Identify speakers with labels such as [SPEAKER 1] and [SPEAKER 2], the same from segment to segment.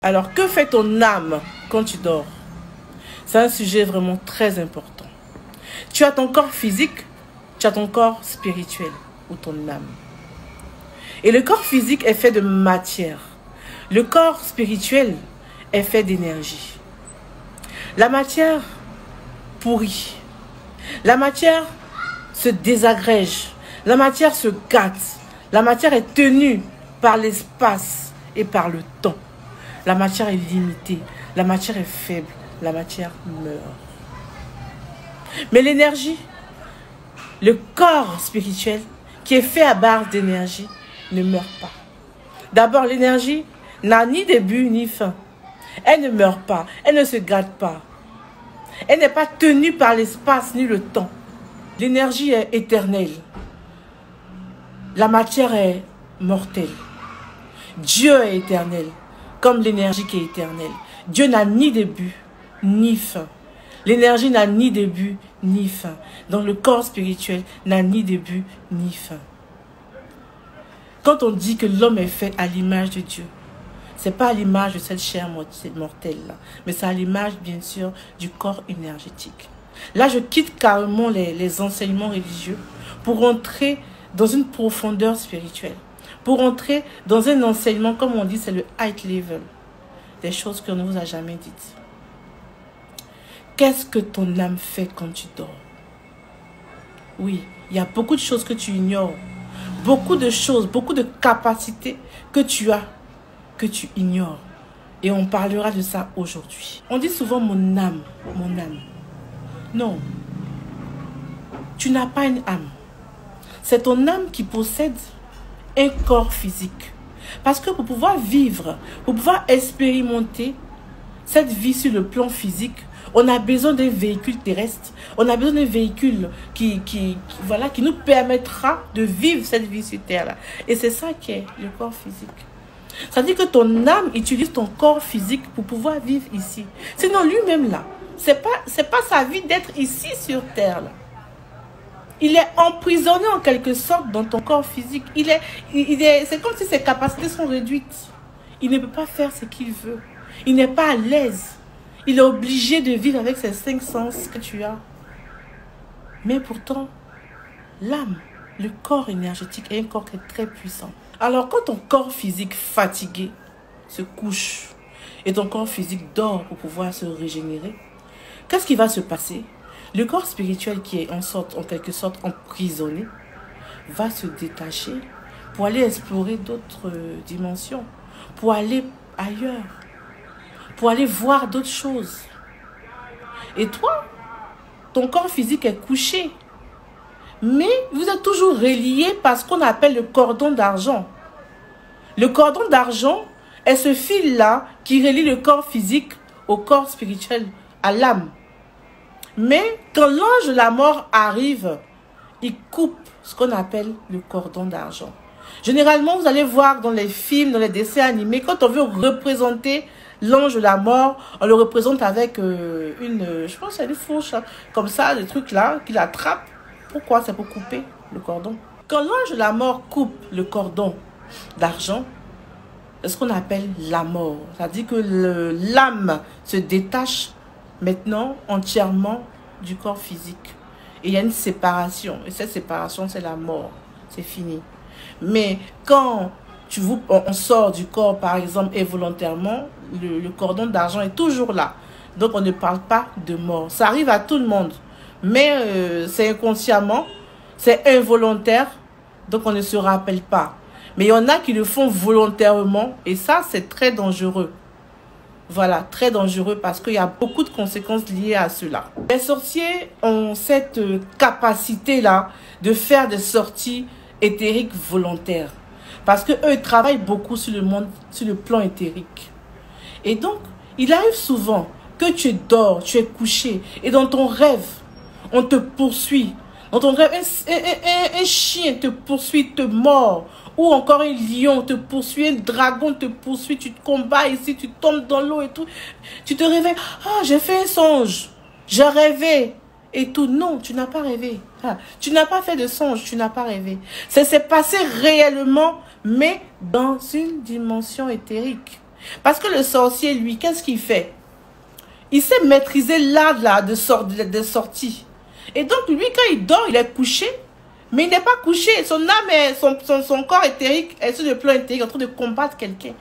[SPEAKER 1] Alors, que fait ton âme quand tu dors? C'est un sujet vraiment très important. Tu as ton corps physique, tu as ton corps spirituel ou ton âme. Et le corps physique est fait de matière. Le corps spirituel est fait d'énergie. La matière pourrit. La matière se désagrège. La matière se gâte. La matière est tenue par l'espace et par le temps. La matière est limitée. La matière est faible. La matière meurt. Mais l'énergie, le corps spirituel, qui est fait à base d'énergie, ne meurt pas. D'abord, l'énergie n'a ni début ni fin. Elle ne meurt pas. Elle ne se gâte pas. Elle n'est pas tenue par l'espace ni le temps. L'énergie est éternelle. La matière est mortelle. Dieu est éternel, comme l'énergie qui est éternelle. Dieu n'a ni début ni fin. L'énergie n'a ni début ni fin. Donc le corps spirituel n'a ni début ni fin. Quand on dit que l'homme est fait à l'image de Dieu, ce n'est pas à l'image de cette chair mortelle-là, mais c'est à l'image, bien sûr, du corps énergétique. Là, je quitte carrément les enseignements religieux pour entrer dans une profondeur spirituelle, pour entrer dans un enseignement, comme on dit, c'est le high level, des choses qu'on ne vous a jamais dites. Qu'est-ce que ton âme fait quand tu dors? Oui, il y a beaucoup de choses que tu ignores, beaucoup de choses, beaucoup de capacités que tu as, que tu ignores. Et on parlera de ça aujourd'hui. On dit souvent mon âme, mon âme. Non, tu n'as pas une âme. C'est ton âme qui possède un corps physique. Parce que pour pouvoir vivre, pour pouvoir expérimenter cette vie sur le plan physique, on a besoin d'un véhicule terrestre. On a besoin d'un véhicule qui nous permettra de vivre cette vie sur Terre-là. Et c'est ça qui est le corps physique. Ça veut dire que ton âme utilise ton corps physique pour pouvoir vivre ici. Sinon, lui-même là, c'est pas sa vie d'être ici sur Terre là. Il est emprisonné en quelque sorte dans ton corps physique. C'est comme si ses capacités sont réduites. Il ne peut pas faire ce qu'il veut. Il n'est pas à l'aise. Il est obligé de vivre avec ces 5 sens que tu as. Mais pourtant, l'âme, le corps énergétique est un corps qui est très puissant. Alors quand ton corps physique fatigué se couche et ton corps physique dort pour pouvoir se régénérer, qu'est-ce qui va se passer? Le corps spirituel qui est en quelque sorte emprisonné va se détacher pour aller explorer d'autres dimensions, pour aller ailleurs, pour aller voir d'autres choses. Et toi, ton corps physique est couché, mais vous êtes toujours relié par ce qu'on appelle le cordon d'argent. Le cordon d'argent est ce fil-là qui relie le corps physique au corps spirituel, à l'âme. Mais quand l'ange de la mort arrive, il coupe ce qu'on appelle le cordon d'argent. Généralement, vous allez voir dans les films, dans les dessins animés, quand on veut représenter l'ange de la mort, on le représente avec je pense c'est une fourche, comme ça, le truc là, qu'il attrape. Pourquoi? C'est pour couper le cordon. Quand l'ange de la mort coupe le cordon d'argent, c'est ce qu'on appelle la mort. C'est-à-dire que l'âme se détache maintenant entièrement du corps physique. Et il y a une séparation. Et cette séparation, c'est la mort. C'est fini. Mais quand on sort du corps, par exemple, involontairement, le cordon d'argent est toujours là. Donc, on ne parle pas de mort. Ça arrive à tout le monde. Mais c'est inconsciemment, c'est involontaire. Donc, on ne se rappelle pas. Mais il y en a qui le font volontairement. Et ça, c'est très dangereux. Voilà, très dangereux parce qu'il y a beaucoup de conséquences liées à cela. Les sorciers ont cette capacité-là de faire des sorties éthériques volontaires. Parce qu'eux, ils travaillent beaucoup sur le monde, sur le plan éthérique. Et donc, il arrive souvent que tu dors, tu es couché. Et dans ton rêve, on te poursuit. Dans ton rêve, un chien te poursuit, te mord. Ou encore un lion te poursuit, un dragon te poursuit, tu te combats ici, tu tombes dans l'eau et tout. Tu te réveilles, ah, j'ai fait un songe, j'ai rêvé et tout. Non, tu n'as pas rêvé. Ah, tu n'as pas fait de songe, tu n'as pas rêvé. Ça s'est passé réellement, mais dans une dimension éthérique. Parce que le sorcier, lui, qu'est-ce qu'il fait? Il sait maîtriser l'art de sortie. Et donc, lui, quand il dort, il est couché. Mais il n'est pas couché. Son âme, son corps éthérique est sur le plan éthérique en train de combattre quelqu'un.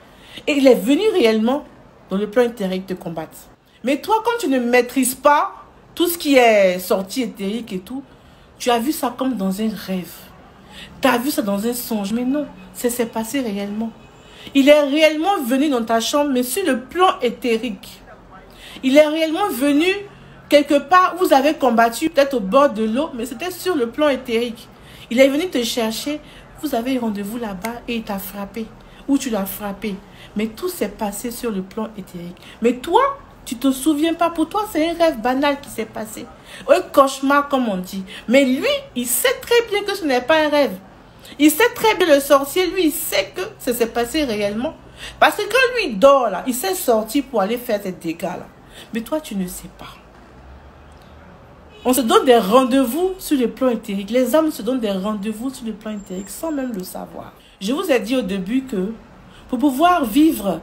[SPEAKER 1] Et il est venu réellement dans le plan éthérique te combattre. Mais toi, quand tu ne maîtrises pas tout ce qui est sortie éthérique et tout, tu as vu ça comme dans un rêve. Tu as vu ça dans un songe. Mais non, ça s'est passé réellement. Il est réellement venu dans ta chambre, mais sur le plan éthérique. Il est réellement venu quelque part où vous avez combattu, peut-être au bord de l'eau, mais c'était sur le plan éthérique. Il est venu te chercher, vous avez rendez-vous là-bas et il t'a frappé. Ou tu l'as frappé. Mais tout s'est passé sur le plan éthérique. Mais toi, tu ne te souviens pas. Pour toi, c'est un rêve banal qui s'est passé. Un cauchemar, comme on dit. Mais lui, il sait très bien que ce n'est pas un rêve. Il sait très bien, le sorcier, lui, il sait que ça s'est passé réellement. Parce que quand lui dort, là, il s'est sorti pour aller faire ces dégâts-là. Mais toi, tu ne sais pas. On se donne des rendez-vous sur le plan éthérique. Les âmes se donnent des rendez-vous sur le plan éthérique sans même le savoir. Je vous ai dit au début que pour pouvoir vivre,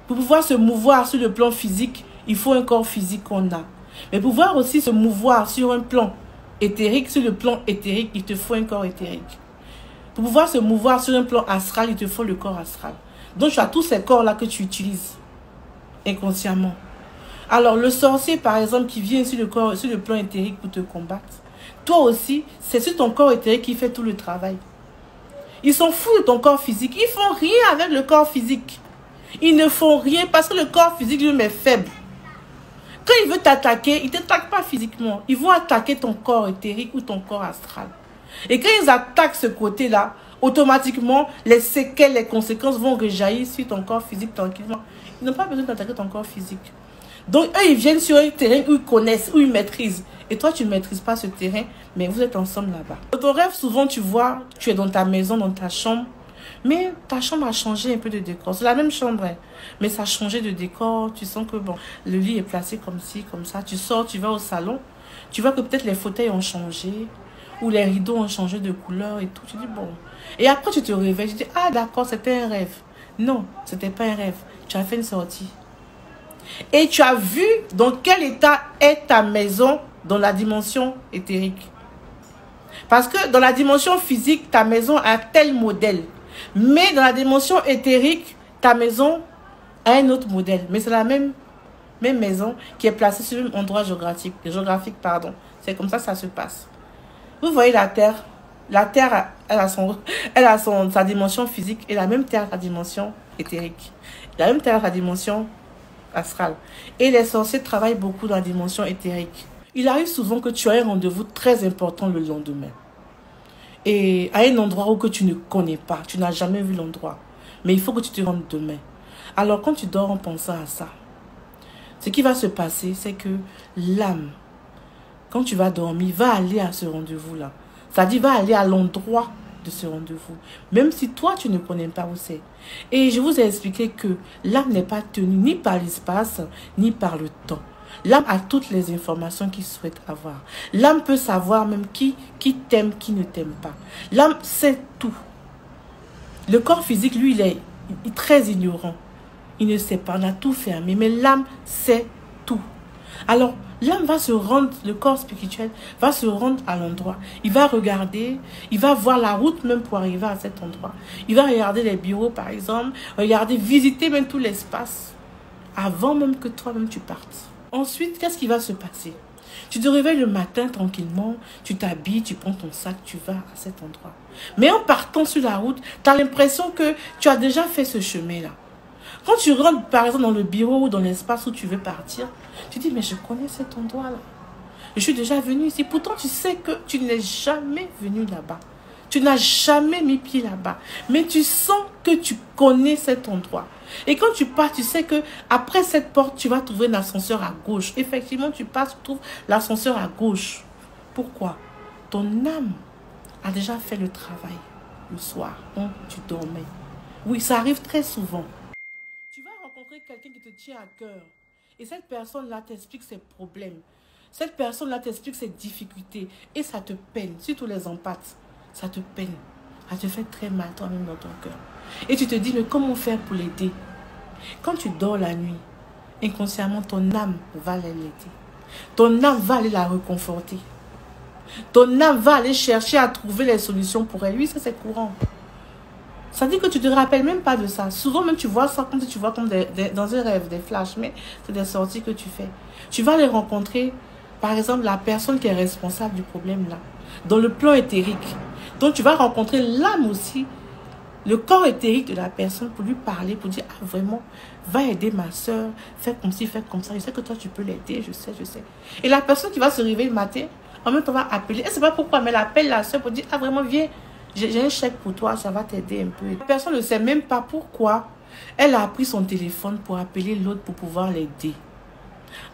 [SPEAKER 1] pour pouvoir se mouvoir sur le plan physique, il faut un corps physique qu'on a. Mais pour pouvoir aussi se mouvoir sur un plan éthérique, sur le plan éthérique, il te faut un corps éthérique. Pour pouvoir se mouvoir sur un plan astral, il te faut le corps astral. Donc tu as tous ces corps-là que tu utilises inconsciemment. Alors, le sorcier, par exemple, qui vient sur le plan éthérique pour te combattre, toi aussi, c'est sur ton corps éthérique qui fait tout le travail. Ils s'en foutent de ton corps physique. Ils font rien avec le corps physique. Ils ne font rien parce que le corps physique lui est faible. Quand il veut t'attaquer, il ne t'attaque pas physiquement. Ils vont attaquer ton corps éthérique ou ton corps astral. Et quand ils attaquent ce côté-là, automatiquement, les séquelles, les conséquences vont rejaillir sur ton corps physique tranquillement. Ils n'ont pas besoin d'attaquer ton corps physique. Donc, eux, ils viennent sur un terrain où ils connaissent, où ils maîtrisent. Et toi, tu ne maîtrises pas ce terrain, mais vous êtes ensemble là-bas. Dans ton rêve, souvent, tu vois, tu es dans ta maison, dans ta chambre. Mais ta chambre a changé un peu de décor. C'est la même chambre, hein, mais ça a changé de décor. Tu sens que, bon, le lit est placé comme ci, comme ça. Tu sors, tu vas au salon. Tu vois que peut-être les fauteuils ont changé. Ou les rideaux ont changé de couleur et tout. Tu dis, bon. Et après, tu te réveilles. Tu dis, ah, d'accord, c'était un rêve. Non, c'était pas un rêve. Tu as fait une sortie. Et tu as vu dans quel état est ta maison dans la dimension éthérique. Parce que dans la dimension physique, ta maison a tel modèle. Mais dans la dimension éthérique, ta maison a un autre modèle. Mais c'est la même maison qui est placée sur un endroit géographique. C'est comme ça que ça se passe. Vous voyez la Terre. La Terre, elle a sa dimension physique et la même Terre a sa dimension éthérique. La même Terre a sa dimension astrale. Et les sorciers travaillent beaucoup dans la dimension éthérique. Il arrive souvent que tu as un rendez-vous très important le lendemain. Et à un endroit où que tu ne connais pas, tu n'as jamais vu l'endroit. Mais il faut que tu te rendes demain. Alors quand tu dors en pensant à ça, ce qui va se passer, c'est que l'âme, quand tu vas dormir, va aller à ce rendez-vous-là. C'est-à-dire, va aller à l'endroit de ce rendez-vous. Même si toi, tu ne connais pas où c'est. Et je vous ai expliqué que l'âme n'est pas tenue ni par l'espace, ni par le temps. L'âme a toutes les informations qu'il souhaite avoir. L'âme peut savoir même qui t'aime, qui ne t'aime pas. L'âme sait tout. Le corps physique, lui, il est très ignorant. Il ne sait pas, on a tout fermé. Mais l'âme sait tout. Alors, l'âme va se rendre, le corps spirituel va se rendre à l'endroit. Il va regarder, il va voir la route même pour arriver à cet endroit. Il va regarder les bureaux, par exemple, regarder, visiter même tout l'espace avant même que toi-même tu partes. Ensuite, qu'est-ce qui va se passer? Tu te réveilles le matin tranquillement, tu t'habilles, tu prends ton sac, tu vas à cet endroit. Mais en partant sur la route, tu as l'impression que tu as déjà fait ce chemin-là. Quand tu rentres, par exemple, dans le bureau ou dans l'espace où tu veux partir, tu dis, mais je connais cet endroit-là. Je suis déjà venu ici. Pourtant, tu sais que tu n'es jamais venu là-bas. Tu n'as jamais mis pied là-bas. Mais tu sens que tu connais cet endroit. Et quand tu pars, tu sais que après cette porte, tu vas trouver un ascenseur à gauche. Effectivement, tu passes, tu trouves l'ascenseur à gauche. Pourquoi? Ton âme a déjà fait le travail le soir quand tu dormais. Oui, ça arrive très souvent. Tu vas rencontrer quelqu'un qui te tient à cœur. Et cette personne-là t'explique ses problèmes. Cette personne-là t'explique ses difficultés. Et ça te peine. Surtout les empathes. Ça te peine. Ça te fait très mal toi-même dans ton cœur. Et tu te dis, mais comment faire pour l'aider? Quand tu dors la nuit, inconsciemment, ton âme va l'aider. Ton âme va aller la réconforter. Ton âme va aller chercher à trouver les solutions pour elle. Oui, ça c'est courant. Ça dit que tu ne te rappelles même pas de ça. Souvent même tu vois ça comme tu vois comme dans un rêve, des flashs. Mais c'est des sorties que tu fais. Tu vas les rencontrer, par exemple, la personne qui est responsable du problème là. Dans le plan éthérique. Donc tu vas rencontrer l'âme aussi. Le corps éthérique de la personne pour lui parler, pour dire, ah vraiment, va aider ma soeur, fais comme ci, fais comme ça. Je sais que toi, tu peux l'aider, je sais. Et la personne qui va se réveiller le matin, en même temps, va appeler. Elle ne sait pas pourquoi, mais elle appelle la soeur pour dire, ah vraiment, viens, j'ai un chèque pour toi, ça va t'aider un peu. La personne ne sait même pas pourquoi elle a pris son téléphone pour appeler l'autre pour pouvoir l'aider.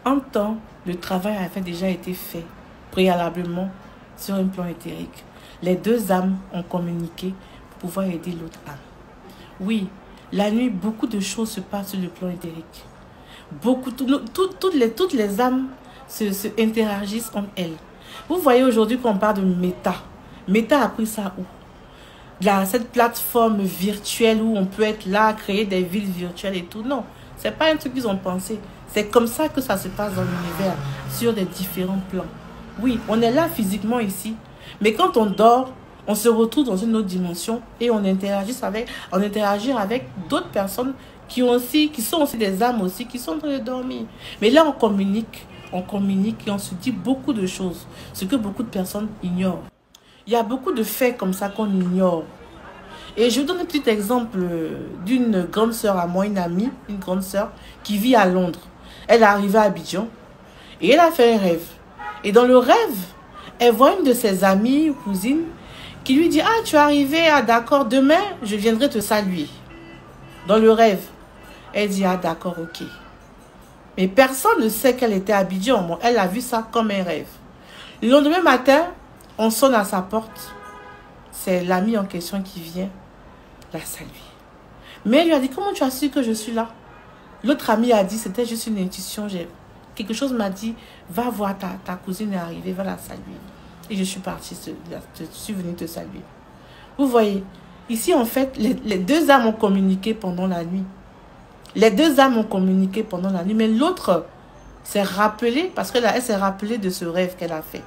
[SPEAKER 1] En temps, le travail avait déjà été fait préalablement sur un plan éthérique. Les deux âmes ont communiqué pouvoir aider l'autre âme. Oui, la nuit, beaucoup de choses se passent sur le plan éthérique. Toutes les âmes se interagissent entre elles. Vous voyez aujourd'hui qu'on parle de Meta. Meta a pris ça où? Cette plateforme virtuelle où on peut être là, créer des villes virtuelles et tout. Non, c'est pas un truc qu'ils ont pensé. C'est comme ça que ça se passe dans l'univers, sur des différents plans. Oui, on est là physiquement ici, mais quand on dort, on se retrouve dans une autre dimension et on interagit avec d'autres personnes qui sont aussi des âmes aussi, qui sont en train de dormir. Mais là, on communique et on se dit beaucoup de choses, ce que beaucoup de personnes ignorent. Il y a beaucoup de faits comme ça qu'on ignore. Et je vous donne un petit exemple d'une grande sœur à moi, une amie, une grande sœur qui vit à Londres. Elle est arrivée à Abidjan et elle a fait un rêve. Et dans le rêve, elle voit une de ses amies, cousines, qui lui dit, ah, tu es arrivé, ah d'accord, demain, je viendrai te saluer. Dans le rêve, elle dit, ah d'accord, ok. Mais personne ne sait qu'elle était à Abidjan. Elle a vu ça comme un rêve. Le lendemain matin, on sonne à sa porte. C'est l'ami en question qui vient la saluer. Mais elle lui a dit, comment tu as su que je suis là? L'autre ami a dit, c'était juste une intuition. Quelque chose m'a dit, va voir ta cousine est arrivée, va la saluer. Et je suis partie, je suis venue te saluer. Vous voyez, ici en fait, les deux âmes ont communiqué pendant la nuit. Les deux âmes ont communiqué pendant la nuit, mais l'autre s'est rappelée, parce qu'elle s'est rappelée de ce rêve qu'elle a fait.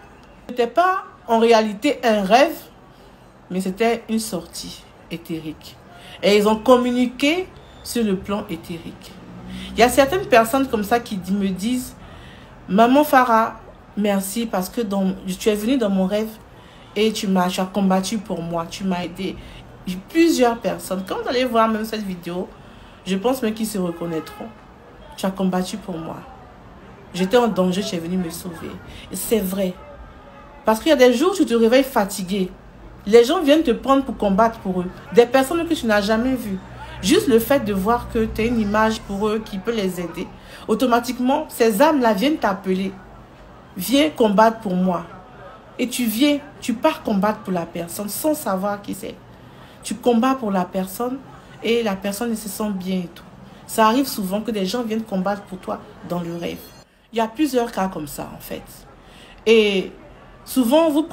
[SPEAKER 1] Ce n'était pas en réalité un rêve, mais c'était une sortie éthérique. Et ils ont communiqué sur le plan éthérique. Il y a certaines personnes comme ça qui me disent, maman Farah, merci parce que tu es venue dans mon rêve et tu as combattu pour moi, tu m'as aidé. Plusieurs personnes, quand vous allez voir même cette vidéo, je pense même qu'ils se reconnaîtront. Tu as combattu pour moi. J'étais en danger, tu es venu me sauver. C'est vrai. Parce qu'il y a des jours où tu te réveilles fatigué. Les gens viennent te prendre pour combattre pour eux. Des personnes que tu n'as jamais vues. Juste le fait de voir que tu as une image pour eux qui peut les aider. Automatiquement, ces âmes-là viennent t'appeler. Viens combattre pour moi. Et tu pars combattre pour la personne sans savoir qui c'est. Tu combats pour la personne et la personne se sent bien et tout. Ça arrive souvent que des gens viennent combattre pour toi dans le rêve. Il y a plusieurs cas comme ça en fait. Et souvent vous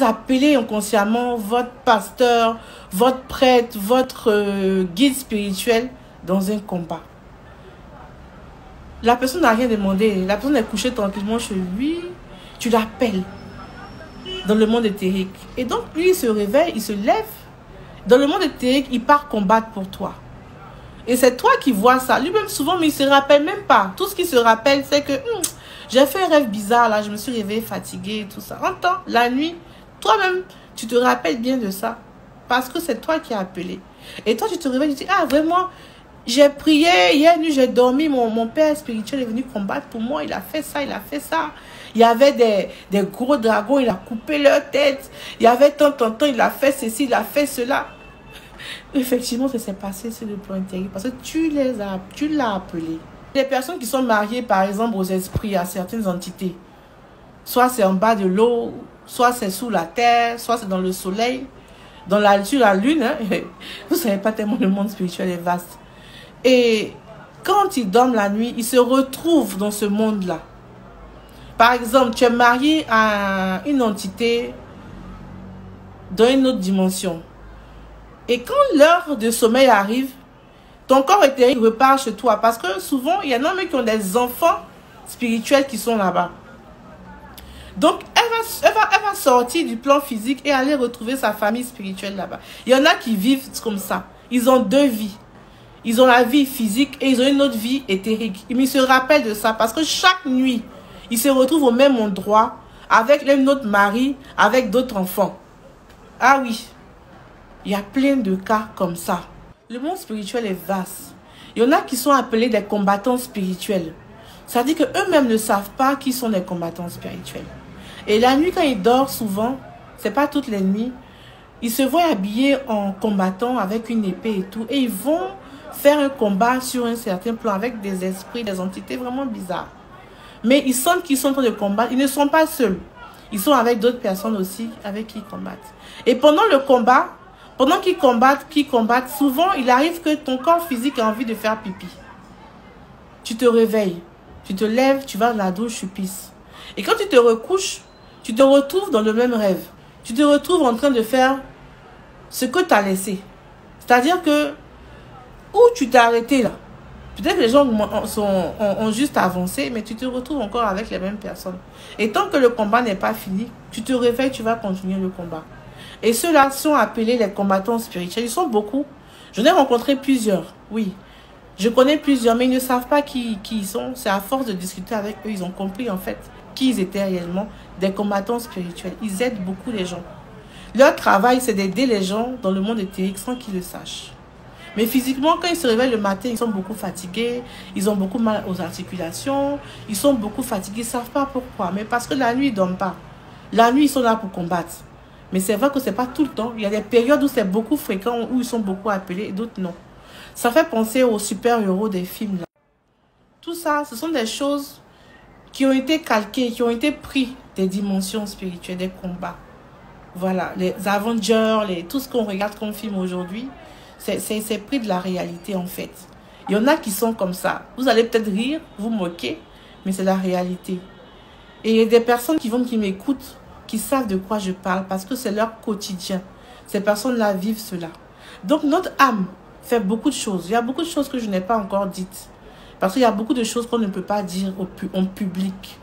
[SPEAKER 1] appelez inconsciemment votre pasteur, votre prêtre, votre guide spirituel dans un combat. La personne n'a rien demandé. La personne est couchée tranquillement chez lui. Tu l'appelles dans le monde éthérique. Et donc, lui, il se réveille, il se lève. Dans le monde éthérique, il part combattre pour toi. Et c'est toi qui vois ça. Lui-même, souvent, mais il ne se rappelle même pas. Tout ce qu'il se rappelle, c'est que j'ai fait un rêve bizarre, là. Je me suis réveillée fatiguée et tout ça. En temps, la nuit, toi-même, tu te rappelles bien de ça. Parce que c'est toi qui as appelé. Et toi, tu te réveilles, tu dis, ah, vraiment, j'ai prié, hier nuit, j'ai dormi, mon père spirituel est venu combattre pour moi, il a fait ça, il a fait ça. Il y avait des gros dragons, il a coupé leur tête. Il y avait tant, il a fait ceci, il a fait cela. Effectivement, ça s'est passé sur le plan intérieur parce que tu l'as appelé. Les personnes qui sont mariées, par exemple, aux esprits, à certaines entités, soit c'est en bas de l'eau, soit c'est sous la terre, soit c'est dans le soleil, sur la lune. Hein. Vous ne savez pas tellement le monde spirituel est vaste. Et quand ils dorment la nuit, ils se retrouvent dans ce monde-là. Par exemple, tu es marié à une entité dans une autre dimension. Et quand l'heure de sommeil arrive, Ton corps éthérique repart chez toi. Parce que souvent, il y en a même qui ont des enfants spirituels qui sont là-bas. Donc, elle va sortir du plan physique et aller retrouver sa famille spirituelle là-bas. Il y en a qui vivent comme ça. Ils ont deux vies. Ils ont la vie physique et ils ont une autre vie éthérique. Ils se rappellent de ça parce que chaque nuit, ils se retrouvent au même endroit avec un autre mari, avec d'autres enfants. Ah oui, il y a plein de cas comme ça. Le monde spirituel est vaste. Il y en a qui sont appelés des combattants spirituels. Ça dit qu'eux-mêmes ne savent pas qui sont les combattants spirituels. Et la nuit, quand ils dorment souvent, c'est pas toutes les nuits, ils se voient habillés en combattant avec une épée et tout. Et ils vont faire un combat sur un certain plan avec des esprits, des entités vraiment bizarres. Mais ils sentent qu'ils sont en train de combattre. Ils ne sont pas seuls. Ils sont avec d'autres personnes aussi avec qui ils combattent. Et pendant le combat, pendant qu'ils combattent, souvent il arrive que ton corps physique a envie de faire pipi. Tu te réveilles, tu te lèves, tu vas dans la douche, tu pisses. Et quand tu te recouches, tu te retrouves dans le même rêve. Tu te retrouves en train de faire ce que tu as laissé. C'est-à-dire que, où tu t'es arrêté là, peut-être que les gens ont juste avancé, mais tu te retrouves encore avec les mêmes personnes. Et tant que le combat n'est pas fini, tu te réveilles, tu vas continuer le combat. Et ceux-là sont appelés les combattants spirituels. Ils sont beaucoup. J'en ai rencontré plusieurs, oui. Je connais plusieurs, mais ils ne savent pas qui ils sont. C'est à force de discuter avec eux, ils ont compris en fait qui ils étaient réellement, des combattants spirituels. Ils aident beaucoup les gens. Leur travail, c'est d'aider les gens dans le monde éthérique sans qu'ils le sachent. Mais physiquement, quand ils se réveillent le matin, ils sont beaucoup fatigués, ils ont beaucoup mal aux articulations, ils sont beaucoup fatigués, ils ne savent pas pourquoi. Mais parce que la nuit, ils ne dorment pas. La nuit, ils sont là pour combattre. Mais c'est vrai que ce n'est pas tout le temps. Il y a des périodes où c'est beaucoup fréquent, où ils sont beaucoup appelés et d'autres non. Ça fait penser aux super-héros des films. Là. Tout ça, ce sont des choses qui ont été calquées, qui ont été pris des dimensions spirituelles, des combats. Voilà, les Avengers, tout ce qu'on regarde comme film aujourd'hui, c'est pris de la réalité en fait. Il y en a qui sont comme ça. Vous allez peut-être rire, vous moquer, mais c'est la réalité. Et il y a des personnes qui m'écoutent, qui savent de quoi je parle parce que c'est leur quotidien. Ces personnes-là vivent cela. Donc notre âme fait beaucoup de choses. Il y a beaucoup de choses que je n'ai pas encore dites. Parce qu'il y a beaucoup de choses qu'on ne peut pas dire en public.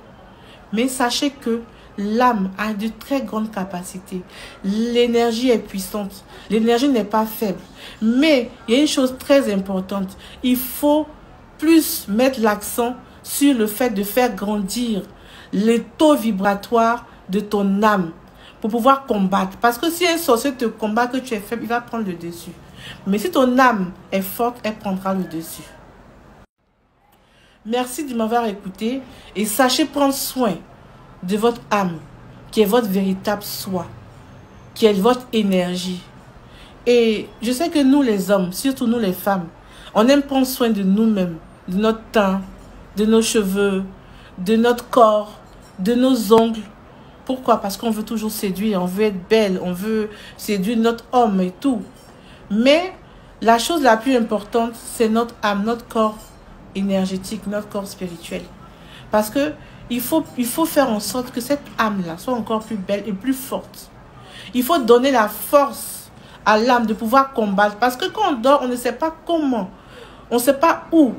[SPEAKER 1] Mais sachez que l'âme a de très grandes capacités. L'énergie est puissante. L'énergie n'est pas faible. Mais il y a une chose très importante. Il faut plus mettre l'accent sur le fait de faire grandir les taux vibratoires de ton âme pour pouvoir combattre. Parce que si un sorcier te combat, que tu es faible, il va prendre le dessus. Mais si ton âme est forte, elle prendra le dessus. Merci de m'avoir écouté et sachez prendre soin de votre âme, qui est votre véritable soi, qui est votre énergie. Et je sais que nous les hommes, surtout nous les femmes, on aime prendre soin de nous-mêmes, de notre teint, de nos cheveux, de notre corps, de nos ongles. Pourquoi? Parce qu'on veut toujours séduire, on veut être belle, on veut séduire notre homme et tout. Mais la chose la plus importante, c'est notre âme, notre corps énergétique, notre corps spirituel. Parce que il faut faire en sorte que cette âme-là soit encore plus belle et plus forte. Il faut donner la force à l'âme de pouvoir combattre. Parce que quand on dort, on ne sait pas comment. On ne sait pas où.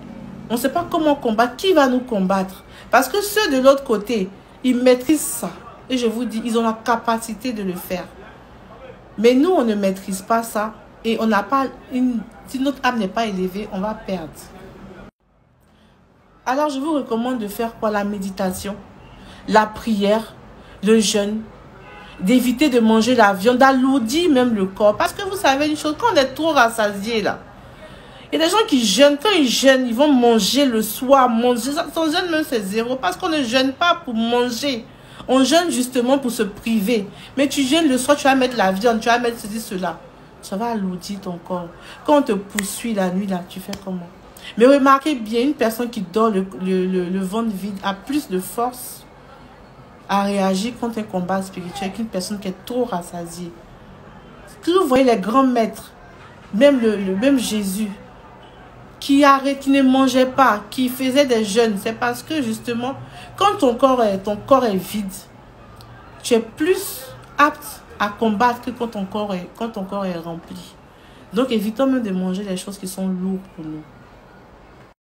[SPEAKER 1] On ne sait pas comment combattre. Qui va nous combattre? Parce que ceux de l'autre côté, ils maîtrisent ça. Et je vous dis, ils ont la capacité de le faire. Mais nous, on ne maîtrise pas ça. Et on n'a pas si notre âme n'est pas élevée, on va perdre. Alors, je vous recommande de faire quoi? La méditation, la prière, le jeûne, d'éviter de manger la viande, d'alourdir même le corps. Parce que vous savez une chose, quand on est trop rassasié là, il y a des gens qui jeûnent. Quand ils jeûnent, ils vont manger le soir. Manger, son jeûne même c'est zéro. Parce qu'on ne jeûne pas pour manger. On jeûne justement pour se priver. Mais tu jeûnes le soir, tu vas mettre la viande, tu vas mettre ceci, cela. Ça va alourdir ton corps. Quand on te poursuit la nuit là, tu fais comment? Mais remarquez bien, une personne qui dort le ventre vide a plus de force à réagir contre un combat spirituel qu'une personne qui est trop rassasiée. Si vous voyez les grands maîtres, même même Jésus, qui ne mangeait pas, qui faisait des jeûnes, c'est parce que justement, quand ton corps est vide, tu es plus apte à combattre que quand ton corps est rempli. Donc, évitons même de manger les choses qui sont lourdes pour nous.